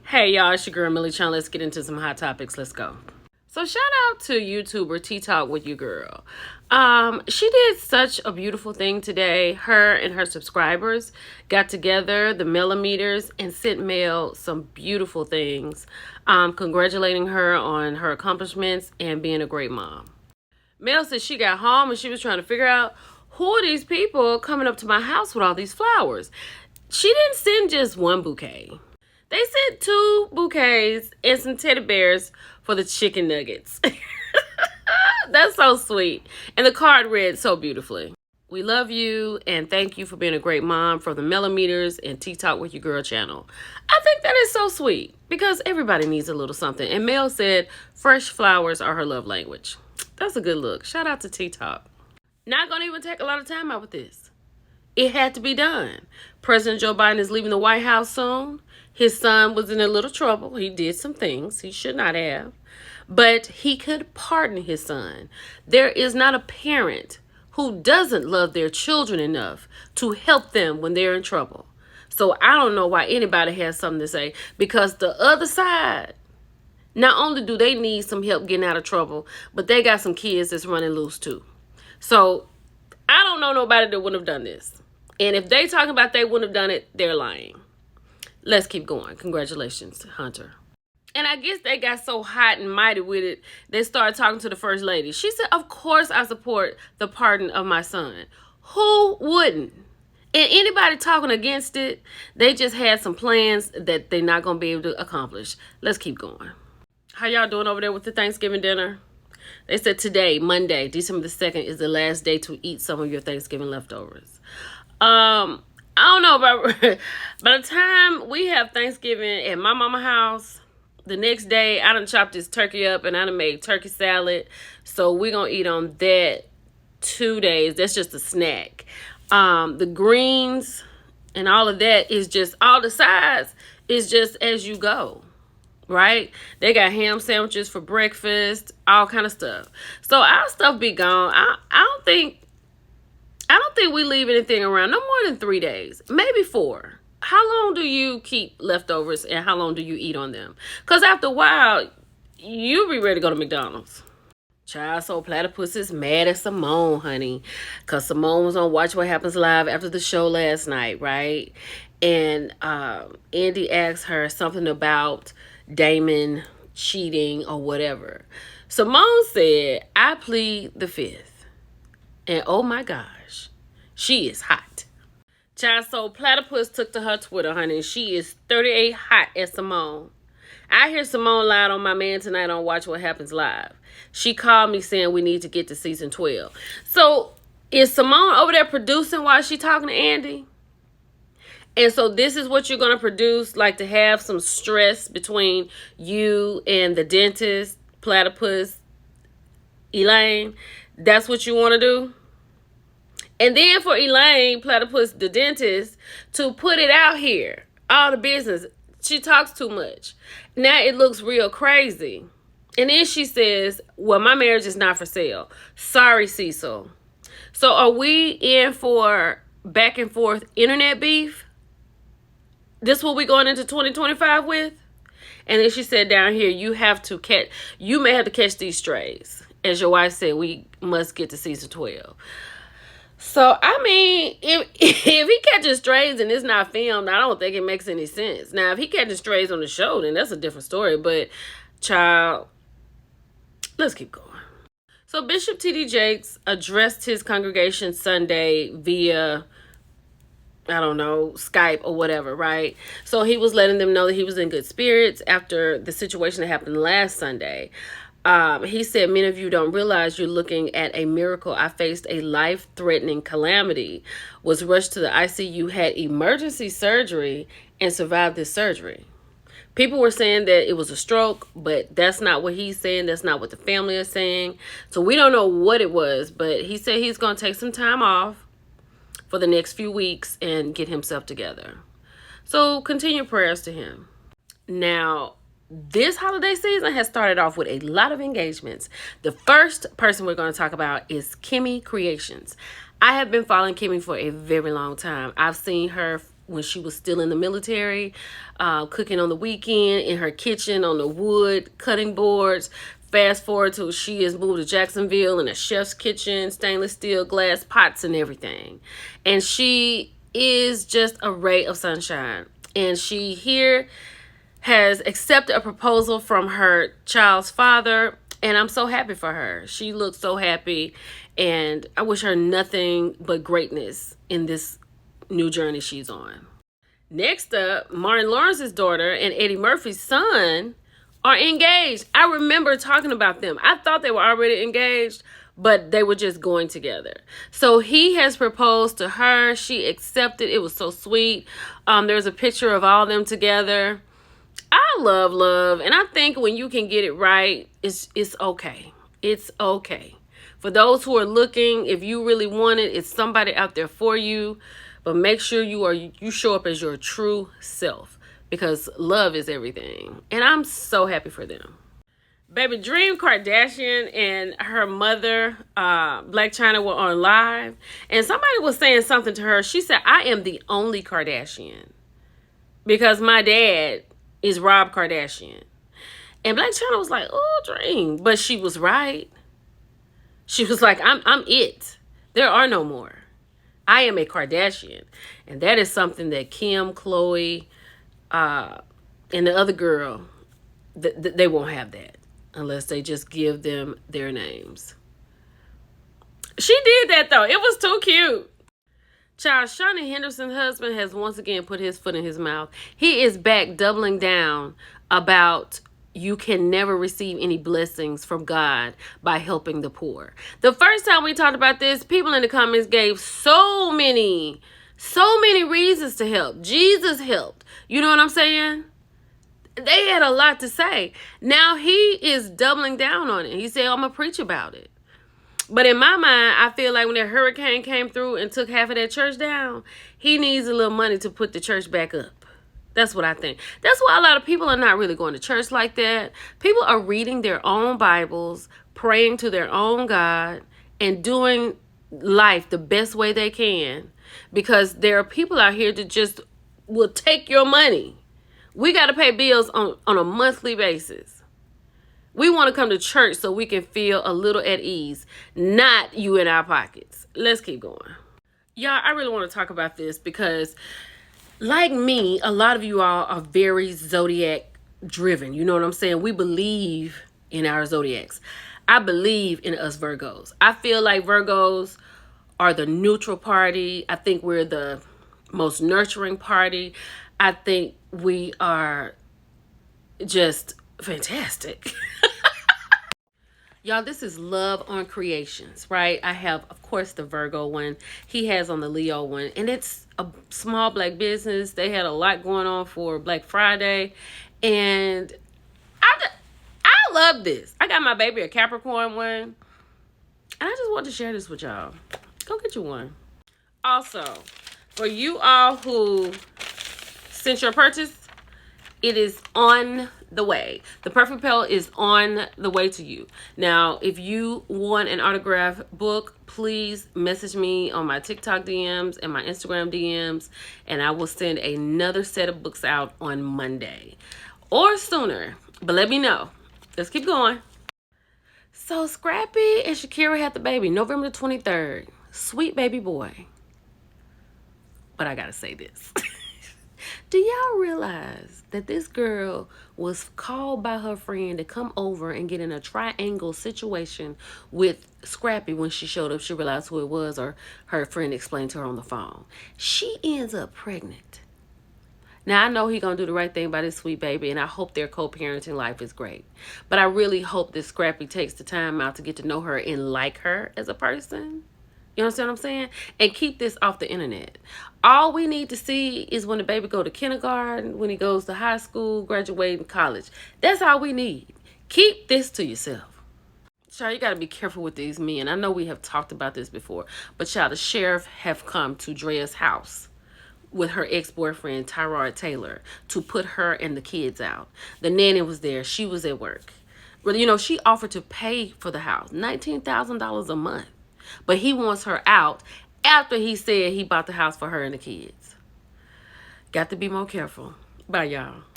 Hey y'all, it's your girl Millie Chan. Let's get into some hot topics. Let's go. So shout out to YouTuber Tea Talk with your girl. She did such a beautiful thing today. Her and her subscribers got together, the millimeters, and sent Mel some beautiful things. Congratulating her on her accomplishments and being a great mom. Mel said she got home and she was trying to figure out who are these people coming up to my house with all these flowers. She didn't send just one bouquet. They sent 2 bouquets and some teddy bears for the chicken nuggets. That's so sweet. And the card read so beautifully. We love you and thank you for being a great mom from the Millimeters and Tea Talk with Your Girl channel. I think that is so sweet because everybody needs a little something. And Mel said fresh flowers are her love language. That's a good look. Shout out to Tea Talk. Not going to even take a lot of time out with this. It had to be done. President Joe Biden is leaving the White House soon. His son was in a little trouble. He did some things he should not have. But he could pardon his son. There is not a parent who doesn't love their children enough to help them when they're in trouble. So I don't know why anybody has something to say. Because the other side, not only do they need some help getting out of trouble, but they got some kids that's running loose too. So I don't know nobody that wouldn't have done this. And if they talking about they wouldn't have done it, they're lying. Let's keep going. Congratulations, Hunter. And I guess they got so hot and mighty with it, they started talking to the first lady. She said, of course I support the pardon of my son. Who wouldn't? And anybody talking against it, they just had some plans that they're not going to be able to accomplish. Let's keep going. How y'all doing over there with the Thanksgiving dinner? They said today, Monday, December the 2nd, is the last day to eat some of your Thanksgiving leftovers. I don't know about by the time we have Thanksgiving at my mama's house, the next day I done chopped this turkey up and I done made turkey salad. So we're gonna eat on that 2 days. That's just a snack. The greens and all of that is just all the sides is just as you go. Right? They got ham sandwiches for breakfast, all kind of stuff. So our stuff be gone. I don't think we leave anything around no more than 3 days, maybe 4. How long do you keep leftovers and how long do you eat on them? Because after a while, you'll be ready to go to McDonald's. Child, so Platypus is mad at Simone, honey. Because Simone was on Watch What Happens Live after the show last night, right? And Andy asked her something about Damon cheating or whatever. Simone said, I plead the 5th. And oh my gosh, she is hot. Child, so Platypus took to her Twitter, honey. She is 38 hot at Simone. I hear Simone lied on my man tonight on Watch What Happens Live. She called me saying we need to get to season 12. So is Simone over there producing while she talking to Andy? And so this is what you're going to produce, like to have some stress between you and the dentist, Platypus, Elaine. That's what you want to do? And then for Elaine, Platypus, the dentist, to put it out here, all the business. She talks too much. Now it looks real crazy. And then she says, well, my marriage is not for sale. Sorry, Cecil. So are we in for back and forth internet beef? This what we going into 2025 with? And then she said down here, you may have to catch these strays. As your wife said, we must get to season 12. So, I mean, if he catches strays and it's not filmed, I don't think it makes any sense. Now, if he catches strays on the show, then that's a different story. But, child, let's keep going. So, Bishop T.D. Jakes addressed his congregation Sunday via, I don't know, Skype or whatever, right? So, he was letting them know that he was in good spirits after the situation that happened last Sunday. He said, many of you don't realize you're looking at a miracle. I faced a life-threatening calamity, was rushed to the ICU, had emergency surgery, and survived this surgery. People were saying that it was a stroke, but that's not what he's saying. That's not what the family is saying. So we don't know what it was, but he said he's going to take some time off for the next few weeks and get himself together. So continue prayers to him. Now, this holiday season has started off with a lot of engagements. The first person we're going to talk about is Kimmy Creations. I have been following Kimmy for a very long time. I've seen her when she was still in the military, cooking on the weekend in her kitchen on the wood cutting boards. Fast forward to she is moved to Jacksonville in a chef's kitchen, stainless steel glass pots and everything. And she is just a ray of sunshine. And she here has accepted a proposal from her child's father. And I'm so happy for her. She looks so happy. And I wish her nothing but greatness in this new journey she's on. Next up, Martin Lawrence's daughter and Eddie Murphy's son are engaged. I remember talking about them. I thought they were already engaged, but they were just going together. So he has proposed to her. She accepted. It was so sweet. There's a picture of all of them together. I love love, and I think when you can get it right, it's okay. It's okay. For those who are looking, if you really want it, it's somebody out there for you. But make sure you show up as your true self, because love is everything. And I'm so happy for them. Baby, Dream Kardashian and her mother, Blac Chyna, were on live. And somebody was saying something to her. She said, I am the only Kardashian because my dad is Rob Kardashian. And Blac Chyna was like, oh, Dream. But she was right. She was like, I'm it. There are no more. I am a Kardashian. And that is something that Kim, Khloe, and the other girl, they won't have that unless they just give them their names. She did that, though. It was too cute. Child, Shawnee Henderson's husband has once again put his foot in his mouth. He is back doubling down about you can never receive any blessings from God by helping the poor. The first time we talked about this, people in the comments gave so many reasons to help. Jesus helped. You know what I'm saying? They had a lot to say. Now he is doubling down on it. He said, I'm going to preach about it. But in my mind, I feel like when that hurricane came through and took half of that church down, he needs a little money to put the church back up. That's what I think. That's why a lot of people are not really going to church like that. People are reading their own Bibles, praying to their own God, and doing life the best way they can. Because there are people out here that just will take your money. We got to pay bills on a monthly basis. We want to come to church so we can feel a little at ease, not you in our pockets. Let's keep going. Y'all, I really want to talk about this because like me, a lot of you all are very zodiac driven. You know what I'm saying? We believe in our zodiacs. I believe in us Virgos. I feel like Virgos are the neutral party. I think we're the most nurturing party. I think we are just fantastic. Y'all, this is Love on Creations, right? I have, of course, the Virgo one. He has on the Leo one. And it's a small black business. They had a lot going on for Black Friday. And I love this. I got my baby a Capricorn one. And I just want to share this with y'all. Go get you one. Also, for you all who sent your purchase, it is on the way. The Perfect Pill is on the way to you. Now, if you want an autograph book, please message me on my TikTok DMs and my Instagram DMs, and I will send another set of books out on Monday or sooner. But let me know. Let's keep going. So Scrappy and Shakira had the baby November 23rd. Sweet baby boy. But I gotta say this. Do y'all realize that this girl was called by her friend to come over and get in a triangle situation with Scrappy? When she showed up, she realized who it was, or her friend explained to her on the phone. She ends up pregnant. Now, I know he's going to do the right thing by this sweet baby, and I hope their co-parenting life is great. But I really hope that Scrappy takes the time out to get to know her and like her as a person. You understand what I'm saying? And keep this off the internet. All we need to see is when the baby go to kindergarten, when he goes to high school, graduating college. That's all we need. Keep this to yourself. Child, you got to be careful with these men. I know we have talked about this before, but child, the sheriff have come to Drea's house with her ex-boyfriend, Tyrod Taylor, to put her and the kids out. The nanny was there. She was at work. But, you know, she offered to pay for the house, $19,000 a month. But he wants her out after he said he bought the house for her and the kids. Got to be more careful. Bye, y'all.